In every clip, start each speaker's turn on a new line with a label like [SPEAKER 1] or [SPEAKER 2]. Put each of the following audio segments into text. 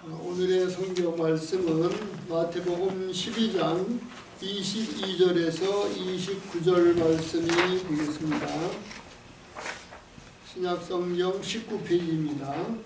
[SPEAKER 1] 오늘의 성경 말씀은 마태복음 12장 22절에서 29절 말씀이 되겠습니다. 신약성경 19페이지입니다.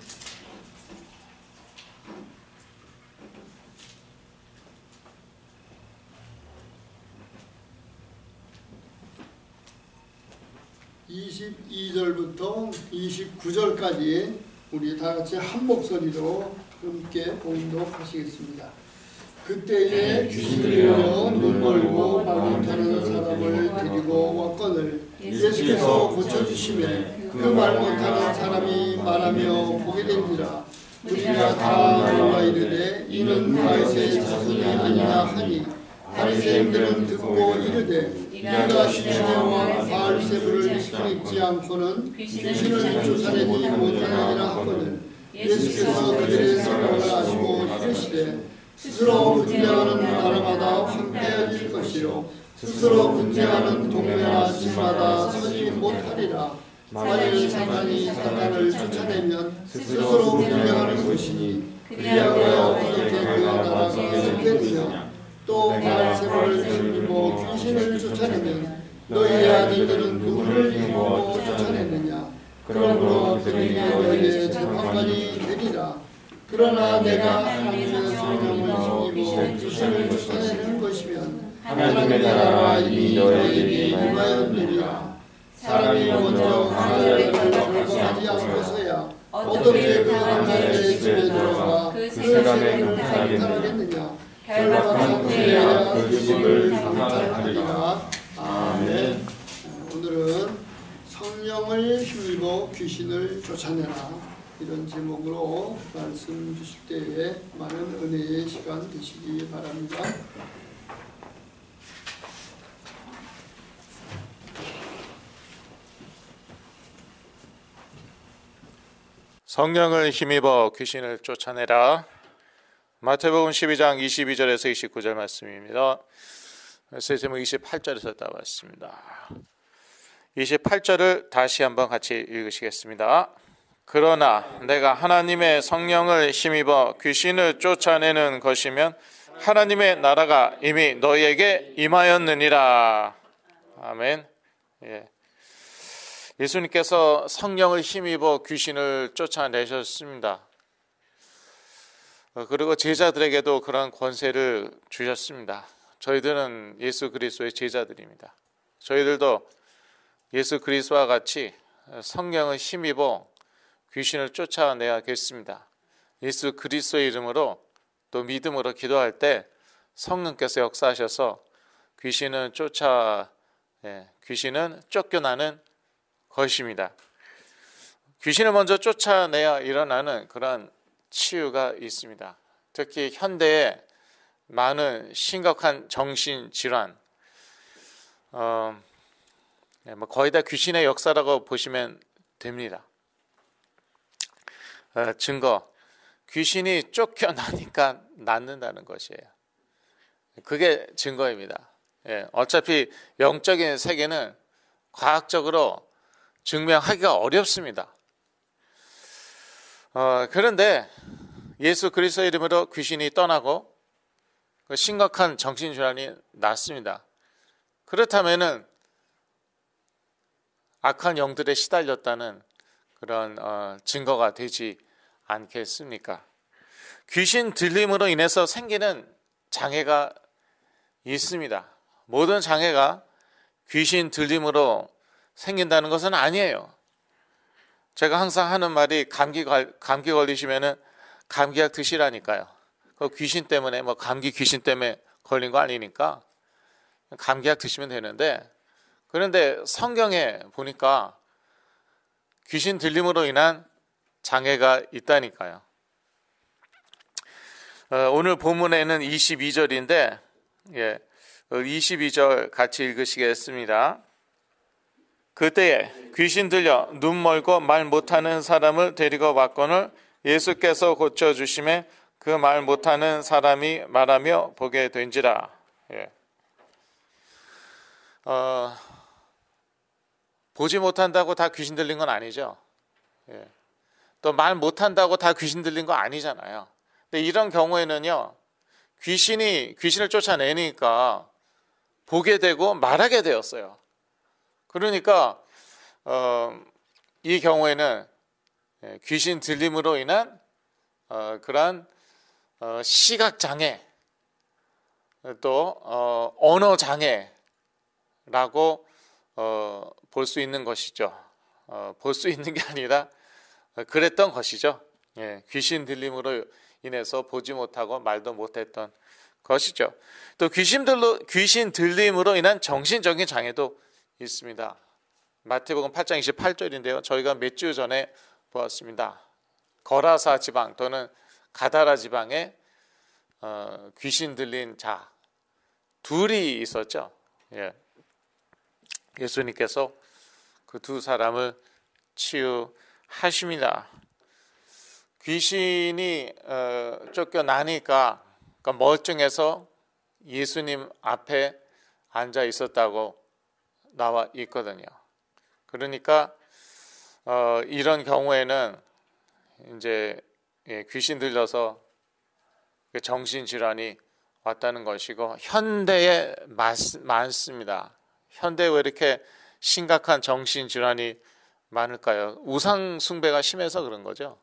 [SPEAKER 1] (22절부터) (29절까지) 우리 다같이 한 목소리로 함께 봉독하시겠습니다. 그때에 귀신들이 눈 멀고 말 못하는 사람을 데리고 왔거늘 예수께서 고쳐주시매 그 말 못하는 사람이 말하며 보게 된지라. 우리가 다 놀라 이르되 이는 다윗의 자손이 아니냐 하니, 바리새인들은 듣고 이르되 이가 시내와 바알세불을 믿지 않고는 귀신을 쫓아내지 못하느니라 하거늘 예수께서 그들의 생각을 아시고 이르시되 스스로 분쟁하는 나라마다 황폐해질 것이요 스스로 분쟁하는 동네나 집마다 서지 못하리라. 만일 사탄이 사탄을 쫓아내면 스스로 분쟁하는 것이니 그리하여 어떻게 그 나라가 계속되느냐. 또 바알세불을 힘입어 귀신을 쫓아내면 너희의 아들들은 누구를 힘입어 쫓아내느냐. 그러므로 그들이 너희의 재판관이 되리라. 그러나 내가 하나님의 성령을 힘입어 귀신을 쫓아내는 것이면 하나님의 나라가 이미 너희에게 임하였느니라. 사람이 먼저 강아지를 절거하지 않고서야 어떻게 그 강아지의 집에 들어가 그 세간을 강탈하겠느냐. 결박한 후에야 그 집을 강탈하리라. 아멘. 오늘은 성령을 힘입어 귀신을 쫓아내라, 이런 제목으로 말씀 주실 때에 많은 은혜의 시간 되시기 바랍니다.
[SPEAKER 2] 성령을 힘입어 귀신을 쫓아내라. 마태복음 12장 22절에서 29절 말씀입니다. 제목 28절에서 따왔습니다. 28절을 다시 한번 같이 읽으시겠습니다. 그러나 내가 하나님의 성령을 힘입어 귀신을 쫓아내는 것이면 하나님의 나라가 이미 너희에게 임하였느니라. 아멘. 예수님께서 성령을 힘입어 귀신을 쫓아내셨습니다. 그리고 제자들에게도 그런 권세를 주셨습니다. 저희들은 예수 그리스도의 제자들입니다. 저희들도 예수 그리스도와 같이 성령을 힘입어 귀신을 쫓아내야겠습니다. 예수 그리스도의 이름으로 또 믿음으로 기도할 때 성령께서 역사하셔서 귀신은 쫓겨나는 것입니다. 귀신을 먼저 쫓아내야 일어나는 그런 치유가 있습니다. 특히 현대에 많은 심각한 정신질환, 거의 다 귀신의 역사라고 보시면 됩니다. 증거, 귀신이 쫓겨나니까 낫는다는 것이에요. 그게 증거입니다. 어차피 영적인 세계는 과학적으로 증명하기가 어렵습니다. 그런데 예수 그리스도의 이름으로 귀신이 떠나고 심각한 정신질환이 낫습니다. 그렇다면은 악한 영들에 시달렸다는 그런 증거가 되지 않겠습니까? 귀신 들림으로 인해서 생기는 장애가 있습니다. 모든 장애가 귀신 들림으로 생긴다는 것은 아니에요. 제가 항상 하는 말이 감기 걸리시면은 감기약 드시라니까요. 그 귀신 때문에 감기 귀신 때문에 걸린 거 아니니까 감기약 드시면 되는데, 그런데 성경에 보니까 귀신 들림으로 인한 장애가 있다니까요. 오늘 본문에는 22절인데 22절 같이 읽으시겠습니다. 그때에 귀신 들려 눈 멀고 말 못하는 사람을 데리고 왔거늘 예수께서 고쳐주심에 그 말 못하는 사람이 말하며 보게 된지라. 보지 못한다고 다 귀신 들린 건 아니죠. 또 말 못한다고 다 귀신 들린 거 아니잖아요. 근데 이런 경우에는요, 귀신을 쫓아내니까 보게 되고 말하게 되었어요. 그러니까 이 경우에는 귀신 들림으로 인한 그러한 시각 장애, 또 언어 장애라고 볼 수 있는 것이죠. 볼 수 있는 게 아니라 그랬던 것이죠. 귀신 들림으로 인해서 보지 못하고 말도 못했던 것이죠. 또 귀신 들림으로 인한 정신적인 장애도 있습니다. 마태복음 8장 28절인데요. 저희가 몇 주 전에 보았습니다. 거라사 지방 또는 가다라 지방에 귀신 들린 자 둘이 있었죠. 예수님께서 그 두 사람을 치유하십니다. 귀신이 쫓겨나니까 멀쩡해서 예수님 앞에 앉아 있었다고 나와 있거든요. 그러니까 이런 경우에는 이제 귀신 들려서 정신질환이 왔다는 것이고, 현대에 많습니다. 현대에 왜 이렇게 심각한 정신질환이 많을까요? 우상 숭배가 심해서 그런 거죠.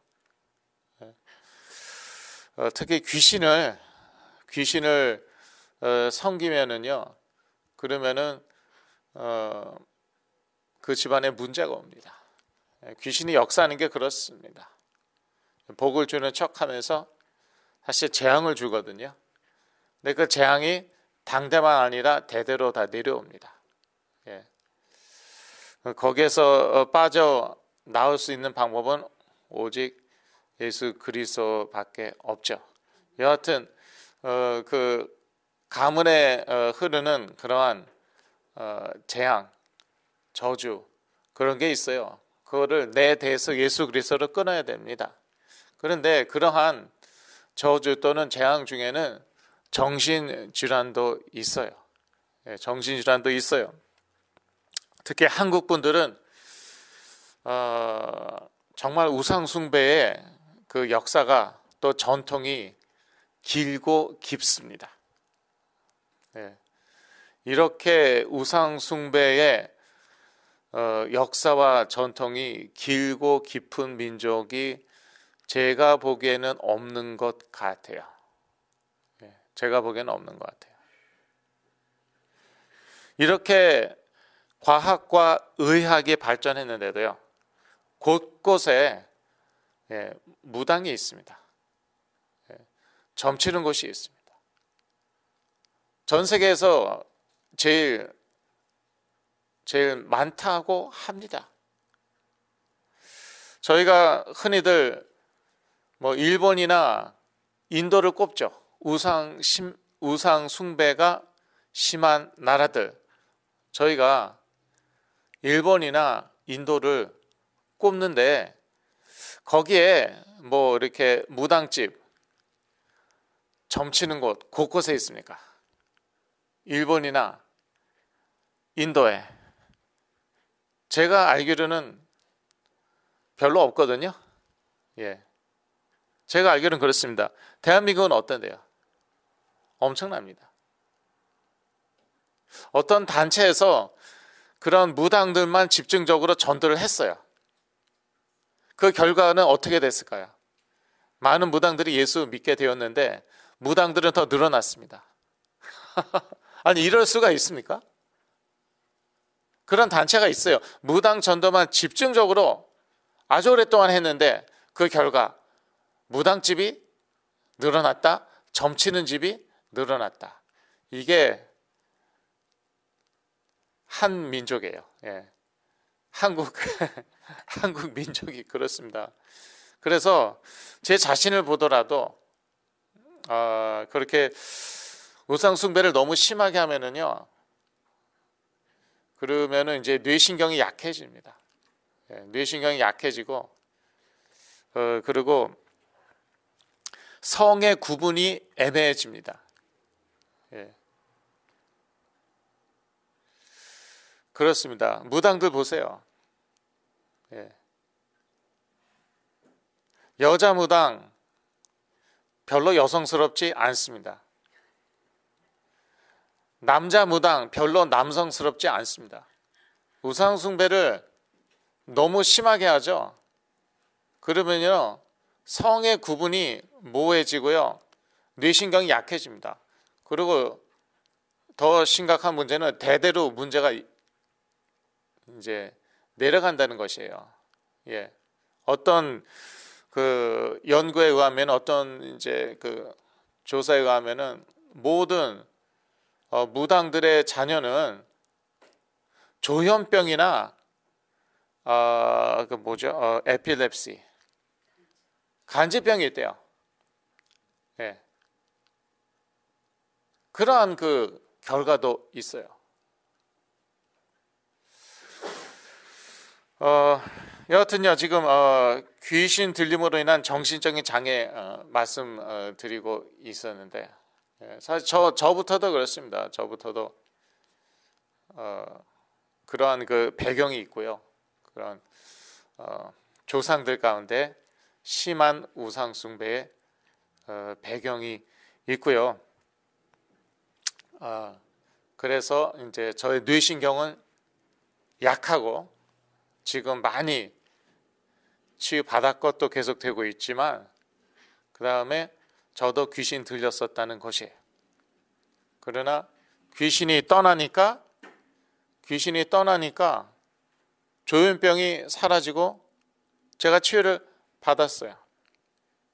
[SPEAKER 2] 특히 귀신을 섬기면은요, 그러면은 그 집안에 문제가 옵니다. 귀신이 역사하는 게 그렇습니다. 복을 주는 척하면서 사실 재앙을 주거든요. 근데 그 재앙이 당대만 아니라 대대로 다 내려옵니다. 거기에서 빠져 나올 수 있는 방법은 오직 예수 그리스도밖에 없죠. 여하튼 그 가문에 흐르는 그러한 재앙, 저주 그런 게 있어요. 그거를 내 대해서 예수 그리스도로 끊어야 됩니다. 그런데 그러한 저주 또는 재앙 중에는 정신질환도 있어요. 정신질환도 있어요. 특히 한국 분들은 정말 우상숭배의 그 역사가 또 전통이 길고 깊습니다. 이렇게 우상숭배의 역사와 전통이 길고 깊은 민족이 제가 보기에는 없는 것 같아요. 제가 보기에는 없는 것 같아요. 이렇게 과학과 의학이 발전했는데도요, 곳곳에 무당이 있습니다. 점치는 곳이 있습니다. 전 세계에서 제일 많다고 합니다. 저희가 흔히들 일본이나 인도를 꼽죠. 우상 숭배가 심한 나라들. 저희가 일본이나 인도를 꼽는데 거기에 이렇게 무당집, 점치는 곳 곳곳에 있습니까? 일본이나 인도에. 제가 알기로는 별로 없거든요. 제가 알기로는 그렇습니다. 대한민국은 어떤데요? 엄청납니다. 어떤 단체에서 그런 무당들만 집중적으로 전도를 했어요. 그 결과는 어떻게 됐을까요? 많은 무당들이 예수 믿게 되었는데 무당들은 더 늘어났습니다. 아니, 이럴 수가 있습니까? 그런 단체가 있어요. 무당 전도만 집중적으로 아주 오랫동안 했는데 그 결과 무당집이 늘어났다, 점치는 집이 늘어났다. 이게 한 민족이에요. 한국 민족이 그렇습니다. 그래서 제 자신을 보더라도 그렇게 우상 숭배를 너무 심하게 하면은요, 그러면은 이제 뇌신경이 약해집니다. 뇌신경이 약해지고 그리고 성의 구분이 애매해집니다. 그렇습니다. 무당들 보세요. 여자 무당, 별로 여성스럽지 않습니다. 남자 무당 별로 남성스럽지 않습니다. 우상 숭배를 너무 심하게 하죠. 그러면요 성의 구분이 모호해지고요 뇌신경이 약해집니다. 그리고 더 심각한 문제는 대대로 문제가 이제 내려간다는 것이에요. 예. 어떤 그 연구에 의하면 어떤 이제 그 조사에 의하면은 모든 무당들의 자녀는 조현병이나 그 뭐죠? 에필랩시 간질병이 있대요. 예. 그러한 그 결과도 있어요. 여하튼요 지금 귀신 들림으로 인한 정신적인 장애 말씀드리고 있었는데 사실 저부터도 그렇습니다. 저부터도 그러한 그 배경이 있고요. 그런 조상들 가운데 심한 우상 숭배의 배경이 있고요. 그래서 이제 저의 뇌신경은 약하고 지금 많이 치유받았고 또 계속되고 있지만 그 다음에 저도 귀신 들렸었다는 것이에요. 그러나 귀신이 떠나니까 조현병이 사라지고 제가 치유를 받았어요.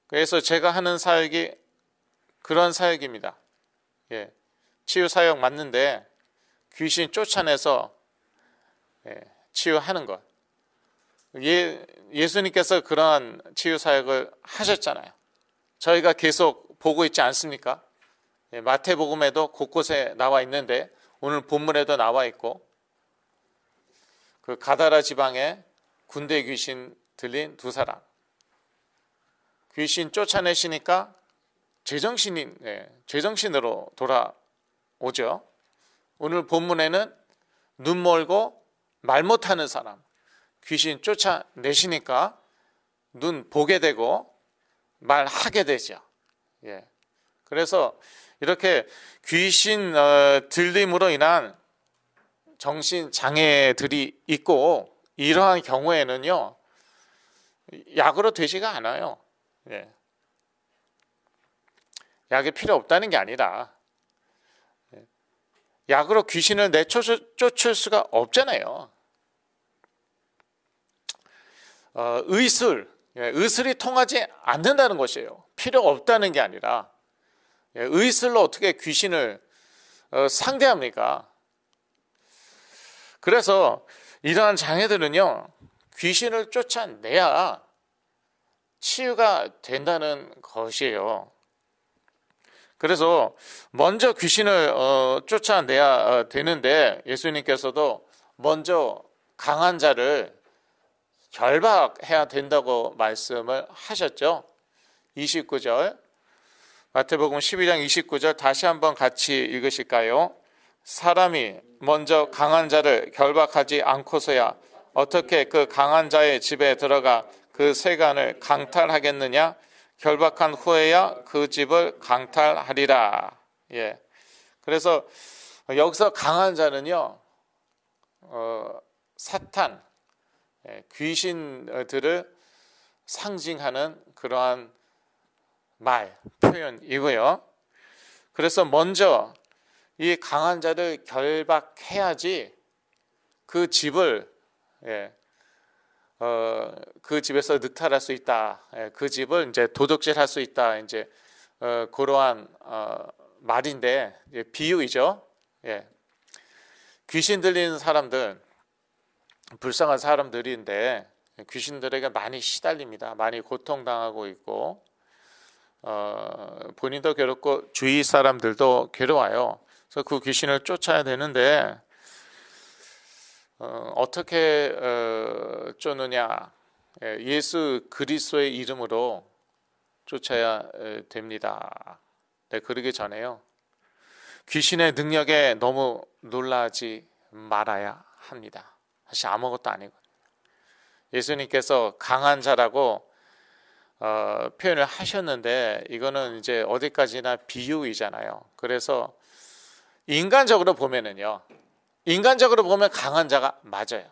[SPEAKER 2] 그래서 제가 하는 사역이 그런 사역입니다. 예, 치유 사역 맞는데 귀신 쫓아내서 치유하는 것. 예수님께서 그러한 치유 사역을 하셨잖아요. 저희가 계속 보고 있지 않습니까? 마태복음에도 곳곳에 나와 있는데 오늘 본문에도 나와 있고 그 가다라 지방에 군대 귀신 들린 두 사람 귀신 쫓아내시니까 제정신으로 돌아오죠. 오늘 본문에는 눈 멀고 말 못하는 사람 귀신 쫓아내시니까 눈 보게 되고 말하게 되죠. 예. 그래서 이렇게 귀신 들림으로 인한 정신 장애들이 있고 이러한 경우에는요 약으로 되지가 않아요. 예. 약이 필요 없다는 게 아니라 약으로 귀신을 내쫓을 수가 없잖아요. 의술이 통하지 않는다는 것이에요. 필요 없다는 게 아니라 의술로 어떻게 귀신을 상대합니까? 그래서 이러한 장애들은요 귀신을 쫓아내야 치유가 된다는 것이에요. 그래서 먼저 귀신을 쫓아내야 되는데 예수님께서도 먼저 강한 자를 결박해야 된다고 말씀을 하셨죠. 29절 마태복음 12장 29절 다시 한번 같이 읽으실까요? 사람이 먼저 강한 자를 결박하지 않고서야 어떻게 그 강한 자의 집에 들어가 그 세간을 강탈하겠느냐? 결박한 후에야 그 집을 강탈하리라. 예. 그래서 여기서 강한 자는요, 사탄, 귀신들을 상징하는 그러한 표현이고요. 그래서 먼저 이 강한 자를 결박해야지 그 집을 그 집에서 늑탈할 수 있다. 그 집을 이제 도적질할 수 있다. 이제 그러한 말인데 비유이죠. 예. 귀신 들린 사람들 불쌍한 사람들인데 귀신들에게 많이 시달립니다. 많이 고통당하고 있고 본인도 괴롭고 주위 사람들도 괴로워요. 그래서 그 귀신을 쫓아야 되는데 어떻게 쫓느냐? 예수 그리스도의 이름으로 쫓아야 됩니다. 네, 그러기 전에요. 귀신의 능력에 너무 놀라지 말아야 합니다. 사실 아무것도 아니거든요. 예수님께서 강한 자라고 표현을 하셨는데 이거는 이제 어디까지나 비유이잖아요. 그래서 인간적으로 보면 강한 자가 맞아요.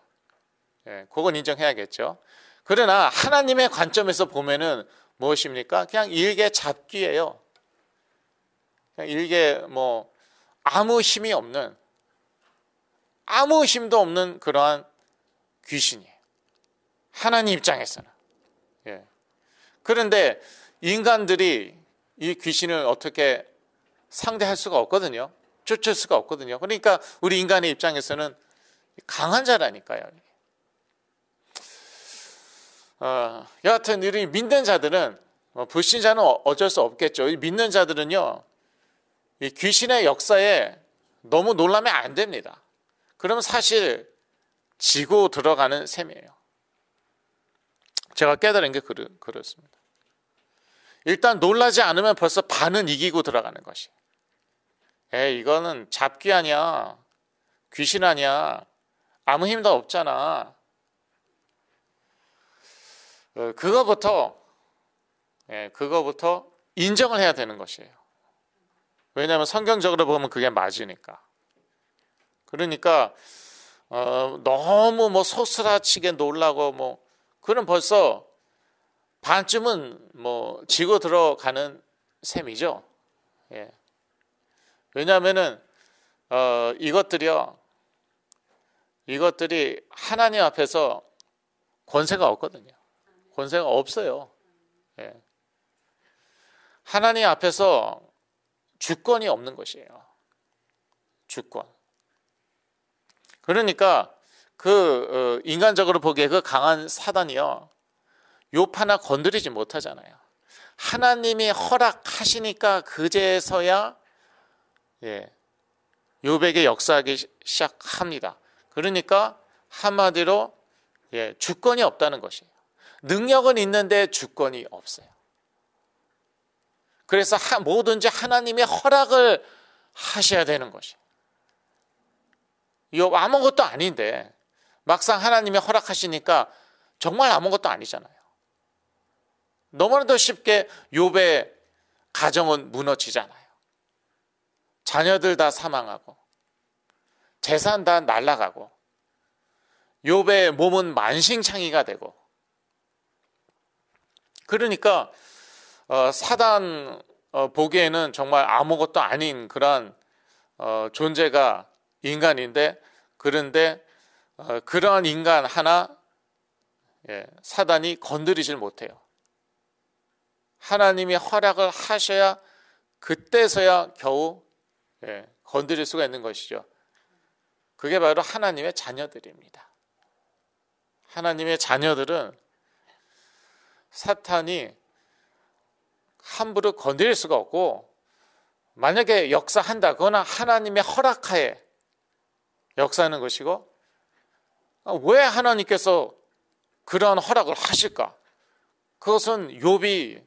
[SPEAKER 2] 예, 그건 인정해야겠죠. 그러나 하나님의 관점에서 보면은 무엇입니까? 그냥 일개 잡귀예요. 그냥 일개 아무 힘이 없는, 아무 힘도 없는 그러한 귀신이에요. 하나님 입장에서는. 예. 그런데 인간들이 이 귀신을 어떻게 상대할 수가 없거든요. 쫓을 수가 없거든요. 그러니까 우리 인간의 입장에서는 강한 자라니까요. 여하튼 우리 믿는 자들은, 불신자는 어쩔 수 없겠죠. 이 믿는 자들은요, 이 귀신의 역사에 너무 놀라면 안 됩니다. 그러면 사실 지고 들어가는 셈이에요. 제가 깨달은 게 그렇습니다. 일단 놀라지 않으면 벌써 반은 이기고 들어가는 것이. 이거는 잡귀 아니야, 귀신 아니야, 아무 힘도 없잖아. 그거부터 인정을 해야 되는 것이에요. 왜냐하면 성경적으로 보면 그게 맞으니까. 그러니까 너무 소스라치게 놀라고 그럼 벌써 반쯤은 지고 들어가는 셈이죠. 예. 왜냐하면은 이것들이 하나님 앞에서 권세가 없거든요. 권세가 없어요. 예. 하나님 앞에서 주권이 없는 것이에요. 주권. 그러니까 인간적으로 보기에 그 강한 사단이요, 욥 하나 건드리지 못하잖아요. 하나님이 허락하시니까 그제서야 욥에게 역사하기 시작합니다. 그러니까 한마디로 주권이 없다는 것이에요. 능력은 있는데 주권이 없어요. 그래서 뭐든지 하나님의 허락을 하셔야 되는 것이에요. 욥 아무것도 아닌데 막상 하나님이 허락하시니까 정말 아무것도 아니잖아요. 너무나도 쉽게 욥의 가정은 무너지잖아요. 자녀들 다 사망하고 재산 다 날아가고 욥의 몸은 만신창이가 되고, 그러니까 사단 보기에는 정말 아무것도 아닌 그런 존재가 인간인데, 그런데 그러한 인간 하나 사단이 건드리질 못해요. 하나님이 허락을 하셔야 그때서야 겨우 건드릴 수가 있는 것이죠. 그게 바로 하나님의 자녀들입니다. 하나님의 자녀들은 사탄이 함부로 건드릴 수가 없고, 만약에 역사한다, 그거나 하나님의 허락하에 역사하는 것이고, 왜 하나님께서 그러한 허락을 하실까? 그것은 욥이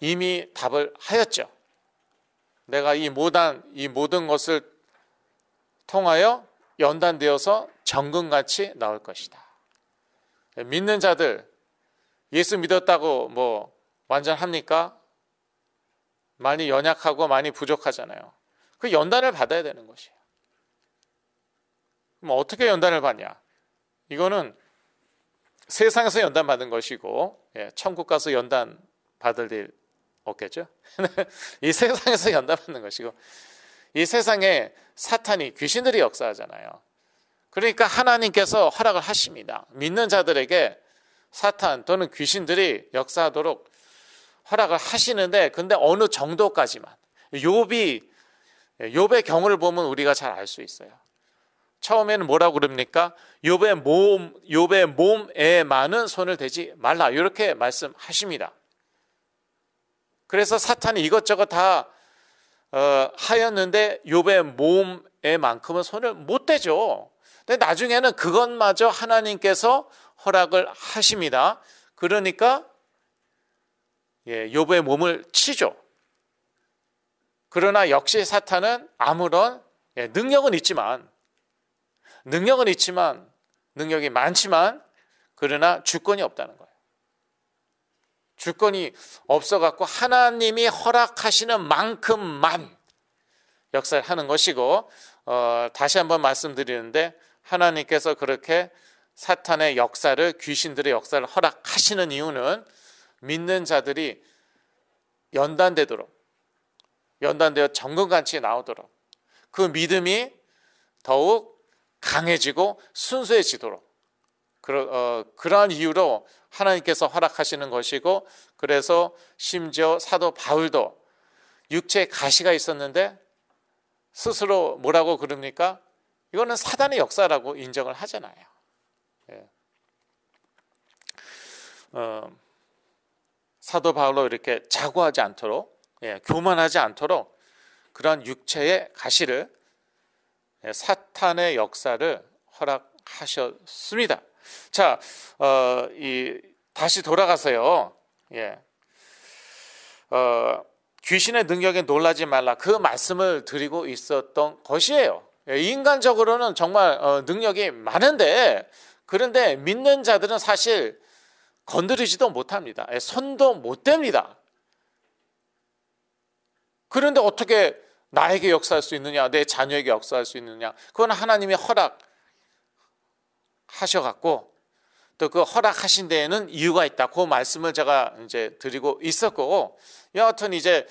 [SPEAKER 2] 이미 답을 하였죠. 내가 이 모든 것을 통하여 연단되어서 정금같이 나올 것이다. 믿는 자들, 예수 믿었다고 완전합니까? 많이 연약하고 많이 부족하잖아요. 그 연단을 받아야 되는 것이에요. 그럼 어떻게 연단을 받냐? 이거는 세상에서 연단 받은 것이고, 천국 가서 연단 받을 일 없겠죠? 이 세상에서 연단 받는 것이고, 이 세상에 사탄이, 귀신들이 역사하잖아요. 그러니까 하나님께서 허락을 하십니다. 믿는 자들에게 사탄 또는 귀신들이 역사하도록 허락을 하시는데, 근데 어느 정도까지만. 욥의 경우를 보면 우리가 잘 알 수 있어요. 처음에는 뭐라고 그럽니까? 욥의 몸에만은 손을 대지 말라, 이렇게 말씀하십니다. 그래서 사탄이 이것저것 다 하였는데 욥의 몸에만큼은 손을 못 대죠. 근데 나중에는 그것마저 하나님께서 허락을 하십니다. 그러니까 욥의 몸을 치죠. 그러나 역시 사탄은 아무런 능력은 있지만, 능력이 많지만 그러나 주권이 없다는 거예요. 주권이 없어갖고 하나님이 허락하시는 만큼만 역사를 하는 것이고, 다시 한번 말씀드리는데 하나님께서 그렇게 사탄의 역사를, 귀신들의 역사를 허락하시는 이유는 믿는 자들이 연단되어 정금같이 나오도록, 그 믿음이 더욱 강해지고 순수해지도록, 그러한 이유로 하나님께서 허락하시는 것이고, 그래서 심지어 사도 바울도 육체에 가시가 있었는데 스스로 뭐라고 그럽니까? 이거는 사단의 역사라고 인정을 하잖아요. 예. 사도 바울로 이렇게 자고하지 않도록, 교만하지 않도록 그런 육체의 가시를, 사탄의 역사를 허락하셨습니다. 자, 다시 돌아가서요. 귀신의 능력에 놀라지 말라, 그 말씀을 드리고 있었던 것이에요. 인간적으로는 정말 능력이 많은데, 그런데 믿는 자들은 사실 건드리지도 못합니다. 손도 못 댑니다. 그런데 어떻게 나에게 역사할 수 있느냐, 내 자녀에게 역사할 수 있느냐? 그건 하나님이 허락하셔갖고, 또 그 허락하신 데에는 이유가 있다. 그 말씀을 제가 이제 드리고 있었고, 여하튼 이제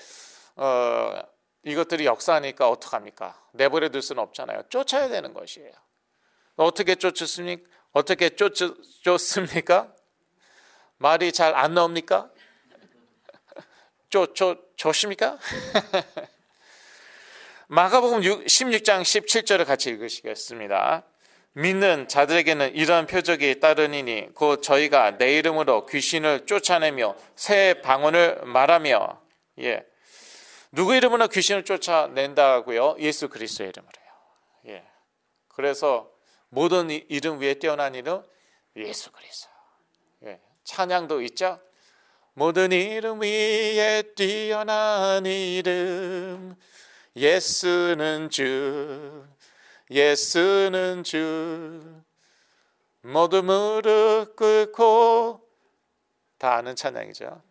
[SPEAKER 2] 이것들이 역사하니까 어떡합니까? 내버려 둘 수는 없잖아요. 쫓아야 되는 것이에요. 어떻게 쫓습니까? 어떻게 쫓습니까? 말이 잘 안 나옵니까? 쫓습니까? 마가복음 16장 17절을 같이 읽으시겠습니다. 믿는 자들에게는 이러한 표적이 따르니니 곧 저희가 내 이름으로 귀신을 쫓아내며 새 방언을 말하며. 누구 이름으로 귀신을 쫓아낸다고요? 예수 그리스도의 이름으로요. 그래서 모든 이름 위에 뛰어난 이름 예수 그리스도. 찬양도 있죠. 모든 이름 위에 뛰어난 이름 예수는 주, 예수는 주, 모두 무릎 꿇고. 다 아는 찬양이죠.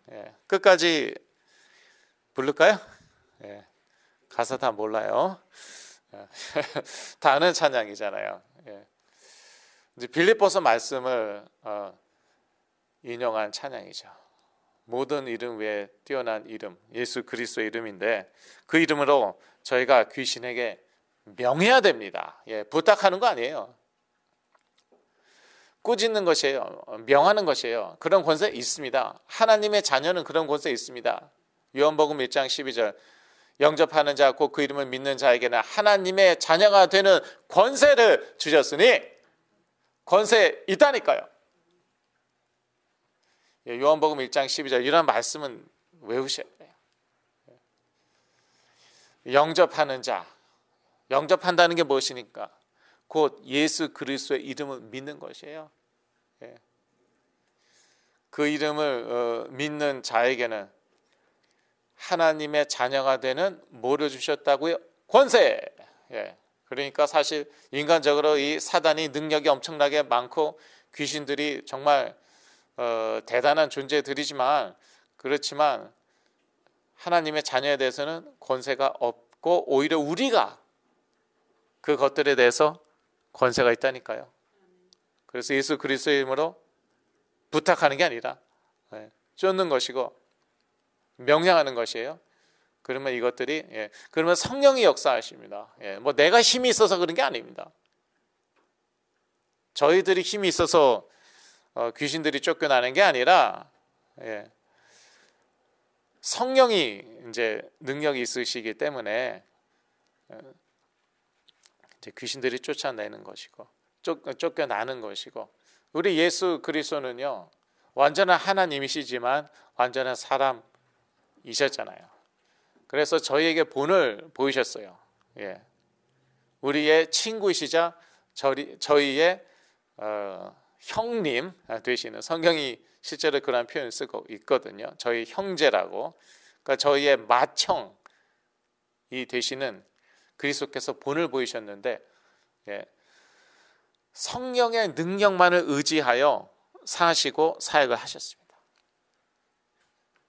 [SPEAKER 2] 끝까지 부를까요? 가사 다 몰라요. 다 아는 찬양이잖아요. 이제 빌립보서 말씀을 인용한 찬양이죠. 모든 이름 외에 뛰어난 이름 예수 그리스도의 이름인데, 그 이름으로 저희가 귀신에게 명해야 됩니다. 부탁하는 거 아니에요. 꾸짖는 것이에요. 명하는 것이에요. 그런 권세 있습니다. 하나님의 자녀는 그런 권세 있습니다. 요한복음 1장 12절, 영접하는 자 곧 그 이름을 믿는 자에게는 하나님의 자녀가 되는 권세를 주셨으니, 권세 있다니까요. 요한복음 1장 12절, 이런 말씀은 외우셔야 돼요. 영접하는 자, 영접한다는 게 무엇이니까? 곧 예수 그리스도의 이름을 믿는 것이에요. 그 이름을 믿는 자에게는 하나님의 자녀가 되는 뭐를 주셨다고요? 권세. 그러니까 사실 인간적으로 이 사단이 능력이 엄청나게 많고 귀신들이 정말 대단한 존재들이지만, 그렇지만 하나님의 자녀에 대해서는 권세가 없고 오히려 우리가 그것들에 대해서 권세가 있다니까요. 그래서 예수 그리스도의 이름으로 부탁하는 게 아니라 쫓는 것이고 명령하는 것이에요. 그러면 이것들이 그러면 성령이 역사하십니다. 뭐 내가 힘이 있어서 그런 게 아닙니다. 저희들이 힘이 있어서 귀신들이 쫓겨나는 게 아니라 성령이 이제 능력이 있으시기 때문에 이제 귀신들이 쫓아내는 것이고 쫓겨나는 것이고, 우리 예수 그리스도는요 완전한 하나님이시지만 완전한 사람이셨잖아요. 그래서 저희에게 본을 보이셨어요. 우리의 친구이시자 저희의 형님 되시는, 성경이 실제로 그런 표현을 쓰고 있거든요. 저희 형제라고. 그러니까 저희의 맏형이 되시는 그리스도께서 본을 보이셨는데, 성령의 능력만을 의지하여 사시고 사역을 하셨습니다.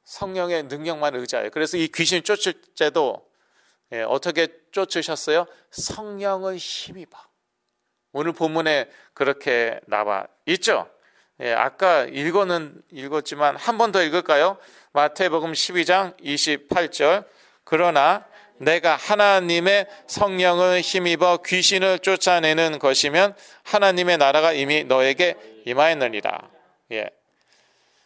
[SPEAKER 2] 성령의 능력만 의지하여. 그래서 이 귀신 쫓을 때도 어떻게 쫓으셨어요? 성령을 힘입어. 오늘 본문에 그렇게 나와 있죠. 아까 읽었지만 한 번 더 읽을까요? 마태복음 12장 28절. 그러나 내가 하나님의 성령을 힘입어 귀신을 쫓아내는 것이면 하나님의 나라가 이미 너에게 임하였느니라.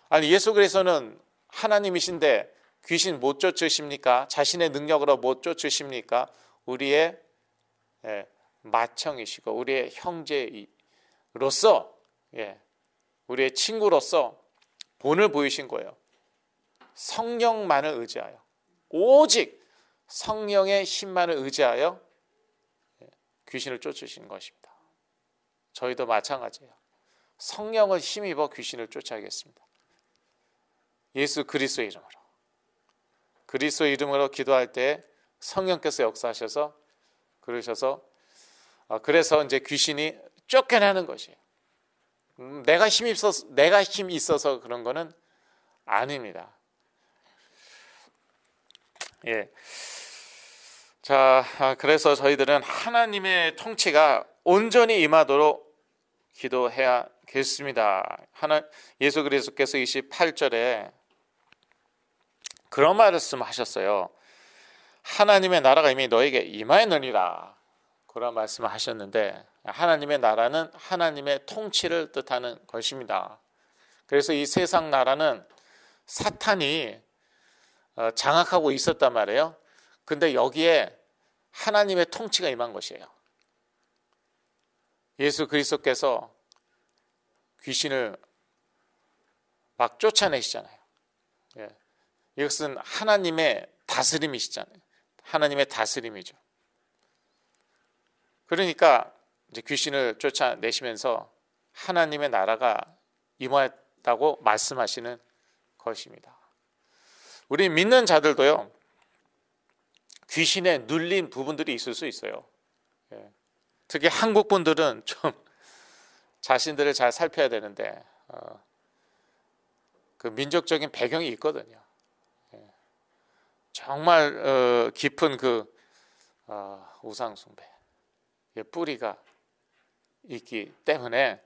[SPEAKER 2] 아니, 예수 그리스도는 하나님이신데 귀신 못 쫓으십니까? 자신의 능력으로 못 쫓으십니까? 우리의 맏형이시고 우리의 형제로서, 우리의 친구로서 본을 보이신 거예요. 성령만을 의지하여, 오직 성령의 힘만을 의지하여 귀신을 쫓으신 것입니다. 저희도 마찬가지예요. 성령을 힘입어 귀신을 쫓아야겠습니다. 예수 그리스도의 이름으로 기도할 때 성령께서 역사하셔서 그래서 이제 귀신이 쫓겨나는 것이에요. 내가 힘 있어서 그런 거는 아닙니다. 자, 그래서 저희들은 하나님의 통치가 온전히 임하도록 기도해야겠습니다. 예수 그리스도께서 28절에 그런 말씀하셨어요. 하나님의 나라가 이미 너에게 임하였느니라. 그런 말씀을 하셨는데, 하나님의 나라는 하나님의 통치를 뜻하는 것입니다. 그래서 이 세상 나라는 사탄이 장악하고 있었단 말이에요. 근데 여기에 하나님의 통치가 임한 것이에요. 예수 그리스도께서 귀신을 막 쫓아내시잖아요. 이것은 하나님의 다스림이시잖아요. 하나님의 다스림이죠. 그러니까 이제 귀신을 쫓아내시면서 하나님의 나라가 임하였다고 말씀하시는 것입니다. 우리 믿는 자들도요, 귀신에 눌린 부분들이 있을 수 있어요. 특히 한국 분들은 좀 자신들을 잘 살펴야 되는데 그 민족적인 배경이 있거든요. 정말 깊은 그 우상 숭배 뿌리가 있기 때문에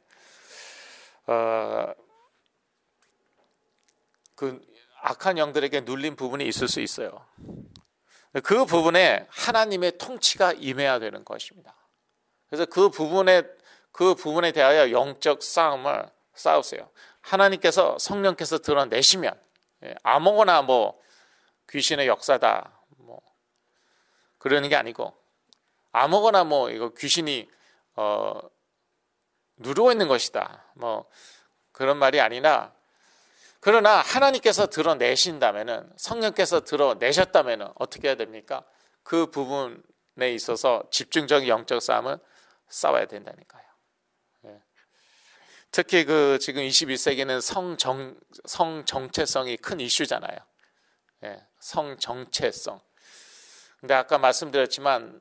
[SPEAKER 2] 그 악한 영들에게 눌린 부분이 있을 수 있어요. 그 부분에 하나님의 통치가 임해야 되는 것입니다. 그래서 그 부분에 대하여 영적 싸움을 싸우세요. 하나님께서, 성령께서 드러내시면 아무거나 뭐 귀신의 역사다 뭐 그러는 게 아니고, 아무거나 뭐 이거 귀신이 누르고 있는 것이다 뭐 그런 말이 아니라, 그러나 하나님께서 드러내신다면은, 성령께서 드러내셨다면은 어떻게 해야 됩니까? 그 부분에 있어서 집중적인 영적 싸움을 싸워야 된다니까요. 특히 그 지금 21세기는 성정체성이 큰 이슈잖아요. 성정체성. 근데 아까 말씀드렸지만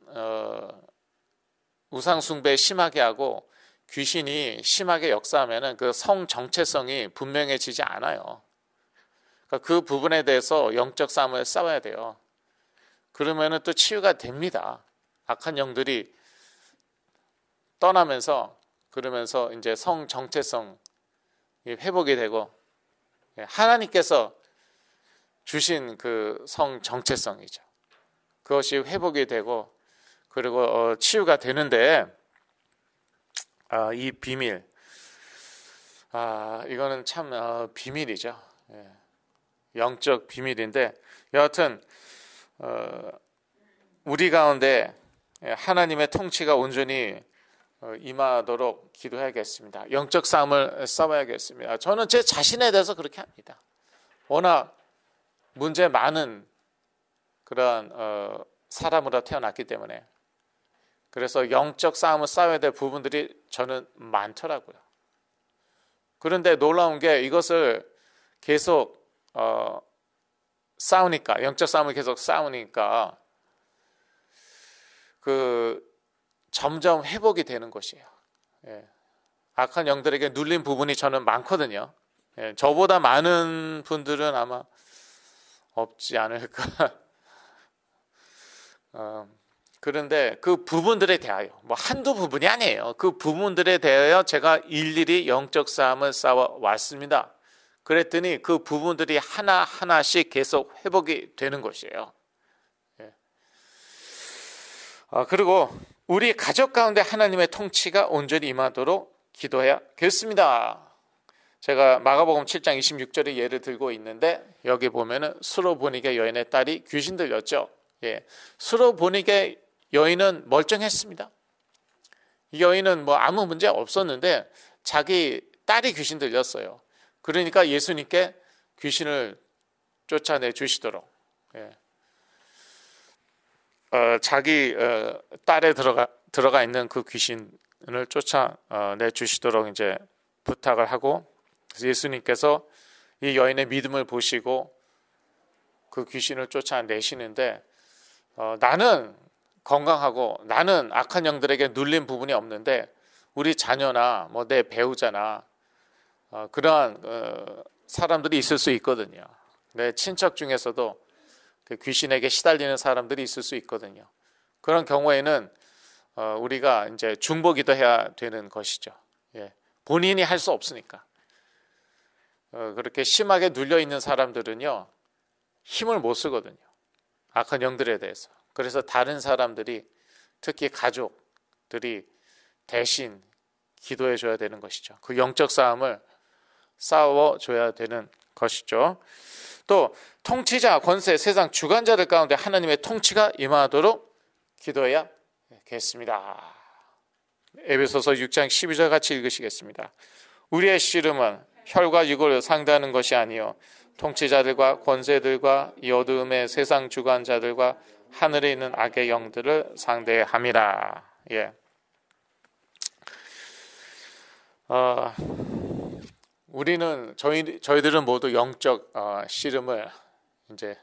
[SPEAKER 2] 우상 숭배 심하게 하고 귀신이 심하게 역사하면은 그 성정체성이 분명해지지 않아요. 그러니까 그 부분에 대해서 영적 싸움을 싸워야 돼요. 그러면은 또 치유가 됩니다. 악한 영들이 떠나면서, 그러면서 이제 성정체성 회복이 되고, 하나님께서 주신 그 성정체성이죠. 그것이 회복이 되고, 그리고 치유가 되는데, 이 비밀, 이거는 참 비밀이죠. 영적 비밀인데, 여하튼 우리 가운데 하나님의 통치가 온전히 임하도록 기도해야겠습니다. 영적 싸움을 싸워야겠습니다. 저는 제 자신에 대해서 그렇게 합니다. 워낙 문제 많은 그런 사람으로 태어났기 때문에, 그래서 영적 싸움을 싸워야 될 부분들이 저는 많더라고요. 그런데 놀라운 게, 이것을 계속 싸우니까, 영적 싸움을 계속 싸우니까 점점 회복이 되는 것이에요. 악한 영들에게 눌린 부분이 저는 많거든요. 저보다 많은 분들은 아마 없지 않을까. 그런데 그 부분들에 대하여, 뭐 한두 부분이 아니에요. 그 부분들에 대하여 제가 일일이 영적 싸움을 싸워 왔습니다. 그랬더니 그 부분들이 하나하나씩 계속 회복이 되는 것이에요. 그리고 우리 가족 가운데 하나님의 통치가 온전히 임하도록 기도해야겠습니다. 제가 마가복음 7장 26절의 예를 들고 있는데, 여기 보면은 수로보니게 여인의 딸이 귀신 들렸죠. 수로보니게 여인은 멀쩡했습니다. 이 여인은 뭐 아무 문제 없었는데 자기 딸이 귀신 들렸어요. 그러니까 예수님께 귀신을 쫓아내 주시도록, 자기 딸에 들어가 있는 그 귀신을 쫓아내 주시도록 이제 부탁을 하고, 그래서 예수님께서 이 여인의 믿음을 보시고 그 귀신을 쫓아내시는데, 나는 건강하고 나는 악한 영들에게 눌린 부분이 없는데 우리 자녀나 뭐 내 배우자나 그러한 사람들이 있을 수 있거든요. 내 친척 중에서도 그 귀신에게 시달리는 사람들이 있을 수 있거든요. 그런 경우에는 우리가 이제 중보기도 해야 되는 것이죠. 본인이 할 수 없으니까. 그렇게 심하게 눌려 있는 사람들은요, 힘을 못 쓰거든요. 악한 영들에 대해서. 그래서 다른 사람들이, 특히 가족들이 대신 기도해 줘야 되는 것이죠. 그 영적 싸움을 싸워 줘야 되는 것이죠. 또 통치자, 권세, 세상 주관자들 가운데 하나님의 통치가 임하도록 기도해야겠습니다. 에베소서 6장 12절 같이 읽으시겠습니다. 우리의 씨름은 혈과 육을 상대하는 것이 아니요 통치자들과 권세들과 이 어두움의 세상 주관자들과 하늘에 있는 악의 영들을 상대함이라. 우리는 저희들은 모두 영적 씨름을 이제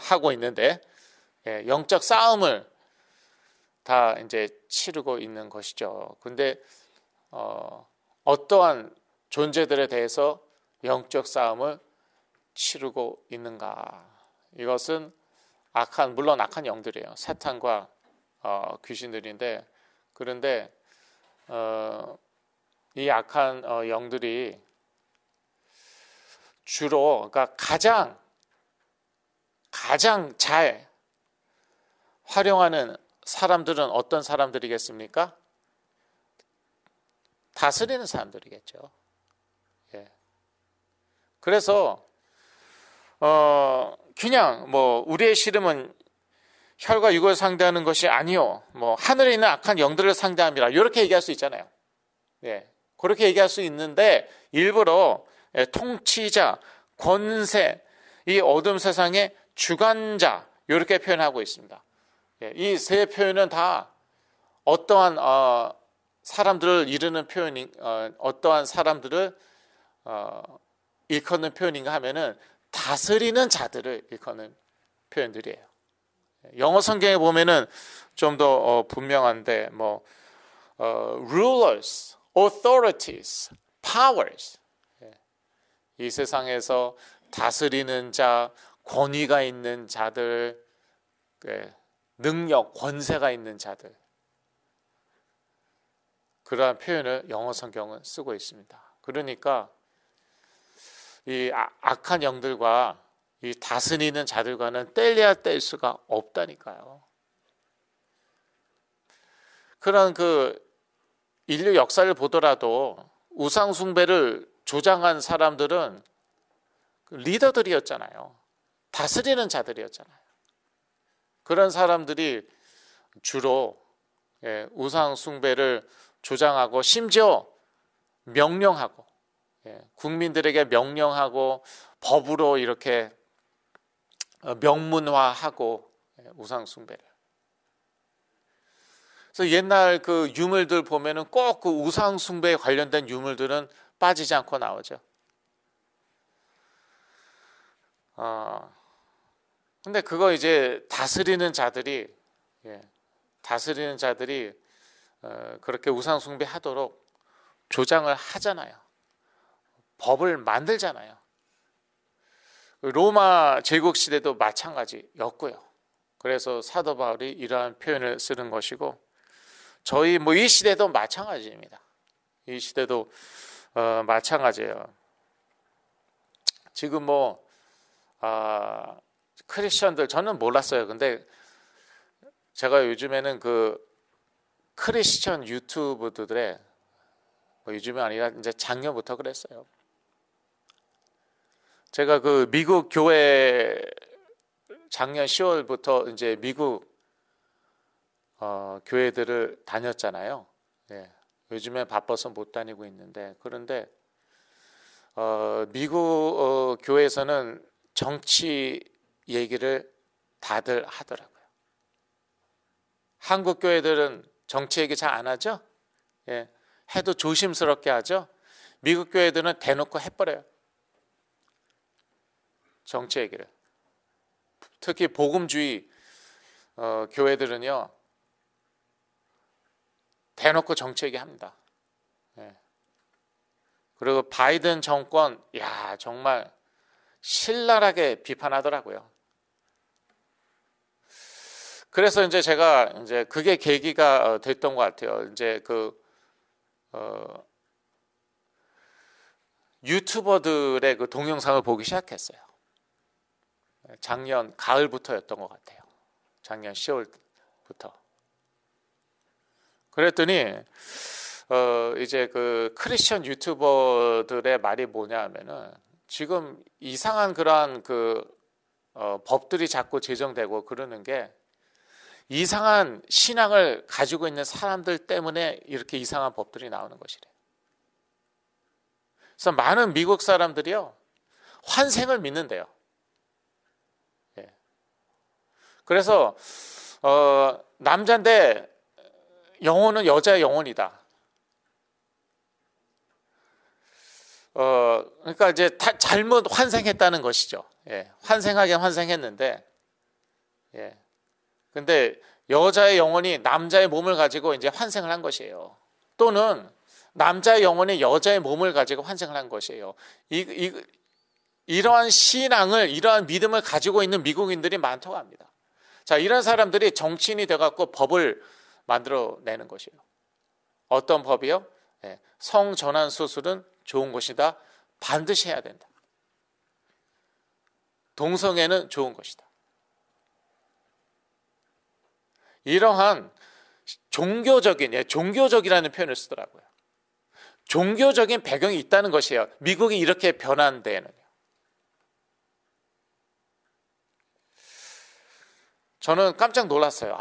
[SPEAKER 2] 하고 있는데, 영적 싸움을 다 이제 치르고 있는 것이죠. 근데 어떠한 존재들에 대해서 영적 싸움을 치르고 있는가? 이것은 물론 악한 영들이에요. 사탄과 귀신들인데, 그런데 이 악한 영들이 주로, 그러니까 가장 잘 활용하는 사람들은 어떤 사람들이겠습니까? 다스리는 사람들이겠죠. 그래서 그냥 뭐 우리의 씨름은 혈과 육을 상대하는 것이 아니요, 뭐 하늘에 있는 악한 영들을 상대함이라, 이렇게 얘기할 수 있잖아요. 그렇게 얘기할 수 있는데, 일부러 통치자, 권세, 이 어둠 세상의 주관자, 이렇게 표현하고 있습니다. 이 세 표현은 다 어떠한 사람들을 이르는 표현인, 어떠한 사람들을 일컫는 표현인가 하면은 다스리는 자들을 일컫는 표현들이에요. 영어 성경에 보면은 좀 더 분명한데, 뭐 rulers, authorities, powers, 이 세상에서 다스리는 자, 권위가 있는 자들, 능력, 권세가 있는 자들, 그러한 표현을 영어 성경은 쓰고 있습니다. 그러니까 이 악한 영들과 이 다스리는 자들과는 뗄래야 뗄 수가 없다니까요. 그런 그 인류 역사를 보더라도 우상 숭배를 조장한 사람들은 리더들이었잖아요. 다스리는 자들이었잖아요. 그런 사람들이 주로 우상 숭배를 조장하고, 심지어 명령하고, 국민들에게 명령하고 법으로 이렇게 명문화하고 우상 숭배를. 그래서 옛날 그 유물들 보면은 꼭 그 우상 숭배에 관련된 유물들은 빠지지 않고 나오죠. 근데 그거 이제 다스리는 자들이 그렇게 우상 숭배하도록 조장을 하잖아요. 법을 만들잖아요. 로마 제국 시대도 마찬가지였고요. 그래서 사도 바울이 이러한 표현을 쓰는 것이고, 저희 이 시대도 마찬가지입니다. 이 시대도 마찬가지예요. 지금 크리스천들, 저는 몰랐어요. 근데 제가 요즘에는 그 크리스천 유튜브들에, 요즘이 아니라 이제 작년부터 그랬어요. 제가 그 미국 교회 작년 10월부터 이제 미국 교회들을 다녔잖아요. 예. 요즘에 바빠서 못 다니고 있는데, 그런데 미국 교회에서는 정치 얘기를 다들 하더라고요. 한국 교회들은 정치 얘기 잘 안 하죠? 예. 해도 조심스럽게 하죠? 미국 교회들은 대놓고 해버려요. 정치 얘기를. 특히 복음주의 교회들은요, 대놓고 정치 얘기합니다. 예. 그리고 바이든 정권, 정말 신랄하게 비판하더라고요. 그래서 이제 제가 이제 그게 계기가 됐던 것 같아요. 이제 유튜버들의 그 동영상을 보기 시작했어요. 작년 가을부터였던 것 같아요. 작년 10월부터. 그랬더니 이제 그 크리스천 유튜버들의 말이 뭐냐 하면은, 지금 이상한 그러한 법들이 자꾸 제정되고 그러는 게 이상한 신앙을 가지고 있는 사람들 때문에 이렇게 이상한 법들이 나오는 것이래요. 그래서 많은 미국 사람들이요, 환생을 믿는데요. 예. 그래서 남자인데 영혼은 여자의 영혼이다. 그러니까 이제 잘못 환생했다는 것이죠. 예. 환생하긴 환생했는데, 예. 근데 여자의 영혼이 남자의 몸을 가지고 이제 환생을 한 것이에요. 또는 남자의 영혼이 여자의 몸을 가지고 환생을 한 것이에요. 이러한 신앙을, 이러한 믿음을 가지고 있는 미국인들이 많다고 합니다. 자, 이런 사람들이 정치인이 돼갖고 법을 만들어내는 것이에요. 어떤 법이요? 네, 성전환 수술은 좋은 것이다. 반드시 해야 된다. 동성애는 좋은 것이다. 이러한 종교적이라는 표현을 쓰더라고요. 종교적인 배경이 있다는 것이에요. 미국이 이렇게 변한 데에는요. 저는 깜짝 놀랐어요.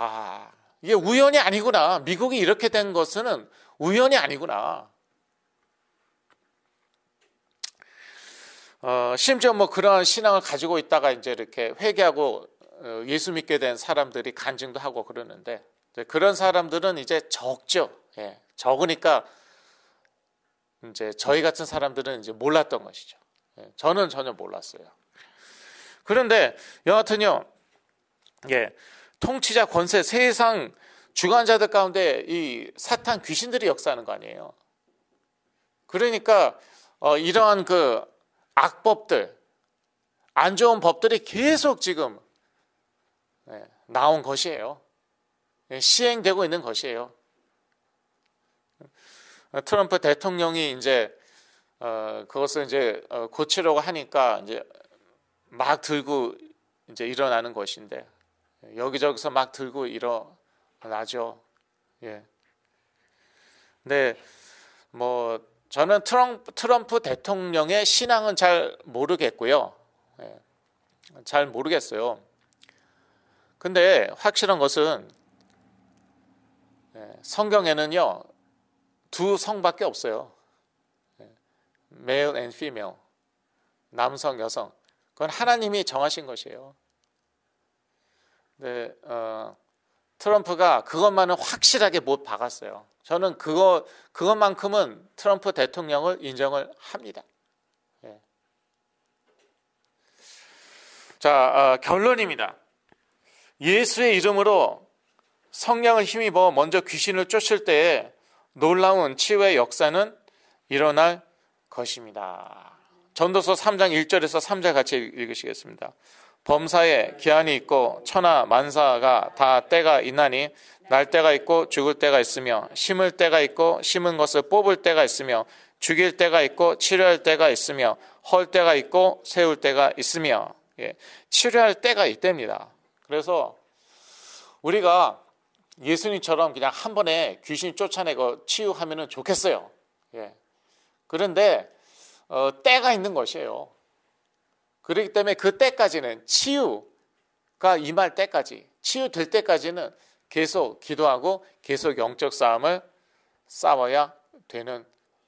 [SPEAKER 2] 이게 우연이 아니구나. 미국이 이렇게 된 것은 우연이 아니구나. 심지어 그러한 신앙을 가지고 있다가 이제 이렇게 회개하고 예수 믿게 된 사람들이 간증도 하고 그러는데, 그런 사람들은 이제 적죠. 예, 적으니까 이제 저희 같은 사람들은 이제 몰랐던 것이죠. 예, 저는 전혀 몰랐어요. 그런데 여하튼요, 예, 통치자 권세, 세상 주관자들 가운데 이 사탄 귀신들이 역사하는 거 아니에요. 그러니까 이러한 그 악법들, 안 좋은 법들이 계속 지금 나온 것이에요. 시행되고 있는 것이에요. 트럼프 대통령이 이제 그것을 이제 고치려고 하니까 이제 막 들고 이제 일어나는 것인데, 여기저기서 막 들고 일어나죠. 예. 근데 저는 트럼프 대통령의 신앙은 잘 모르겠고요. 예. 잘 모르겠어요. 근데 확실한 것은 성경에는요, 두 성밖에 없어요. male and female, 남성, 여성. 그건 하나님이 정하신 것이에요. 네, 트럼프가 그것만은 확실하게 못 박았어요. 저는 그것만큼은 트럼프 대통령을 인정을 합니다. 예. 자, 결론입니다. 예수의 이름으로 성령을 힘입어 먼저 귀신을 쫓을 때에 놀라운 치유의 역사는 일어날 것입니다. 전도서 3장 1절에서 3절 같이 읽으시겠습니다. 범사에 기한이 있고 천하 만사가 다 때가 있나니 날 때가 있고 죽을 때가 있으며 심을 때가 있고 심은 것을 뽑을 때가 있으며 죽일 때가 있고 치료할 때가 있으며 헐 때가 있고 세울 때가 있으며 치료할 때가 있답니다. 그래서 우리가 예수님처럼 그냥 한 번에 귀신 쫓아내고 치유하면 좋겠어요. 그런데 때가 있는 것이에요. 그렇기 때문에 그 때까지는 치유가 임할 때까지, 치유될 때까지는 계속 기도하고 계속 영적 싸움을 싸워야 되는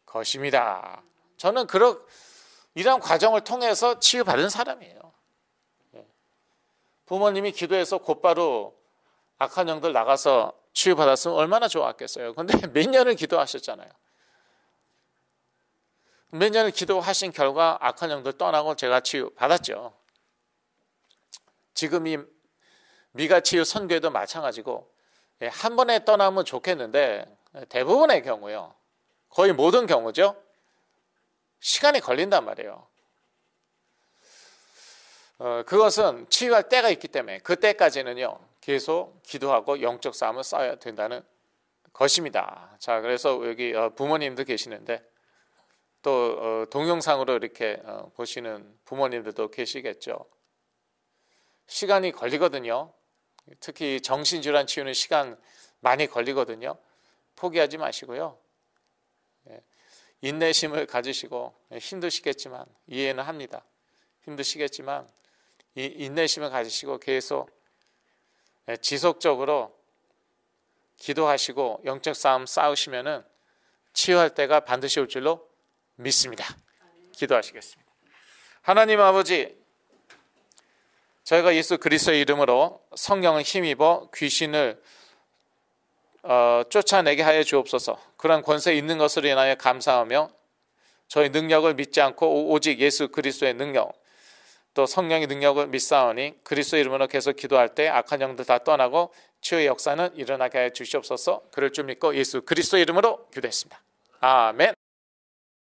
[SPEAKER 2] 것입니다. 저는 이런 과정을 통해서 치유받은 사람이에요. 부모님이 기도해서 곧바로 악한 영들 나가서 치유받았으면 얼마나 좋았겠어요. 그런데 몇 년을 기도하셨잖아요. 몇 년을 기도하신 결과 악한 영들 떠나고 제가 치유받았죠. 지금 이 미가치유 선교회도 마찬가지고 한 번에 떠나면 좋겠는데 대부분의 경우요. 거의 모든 경우죠. 시간이 걸린단 말이에요. 그것은 치유할 때가 있기 때문에 그 때까지는요. 계속 기도하고 영적 싸움을 싸워야 된다는 것입니다. 자, 그래서 여기 부모님도 계시는데 또 동영상으로 이렇게 보시는 부모님들도 계시겠죠. 시간이 걸리거든요. 특히 정신질환 치유는 시간 많이 걸리거든요. 포기하지 마시고요. 인내심을 가지시고 힘드시겠지만 이해는 합니다. 힘드시겠지만 이 인내심을 가지시고 계속 지속적으로 기도하시고 영적 싸움 싸우시면은 치유할 때가 반드시 올 줄로 믿습니다. 기도하시겠습니다. 하나님 아버지, 저희가 예수 그리스도의 이름으로 성령을 힘입어 귀신을 쫓아내게 하여 주옵소서. 그런 권세 있는 것으로 인하여 감사하며 저희 능력을 믿지 않고 오직 예수 그리스도의 능력 또 성령의 능력을 믿사오니 그리스도의 이름으로 계속 기도할 때 악한 영들 다 떠나고 치유의 역사는 일어나게 하여 주시옵소서. 그럴 줄 믿고 예수 그리스도의 이름으로 기도했습니다. 아멘.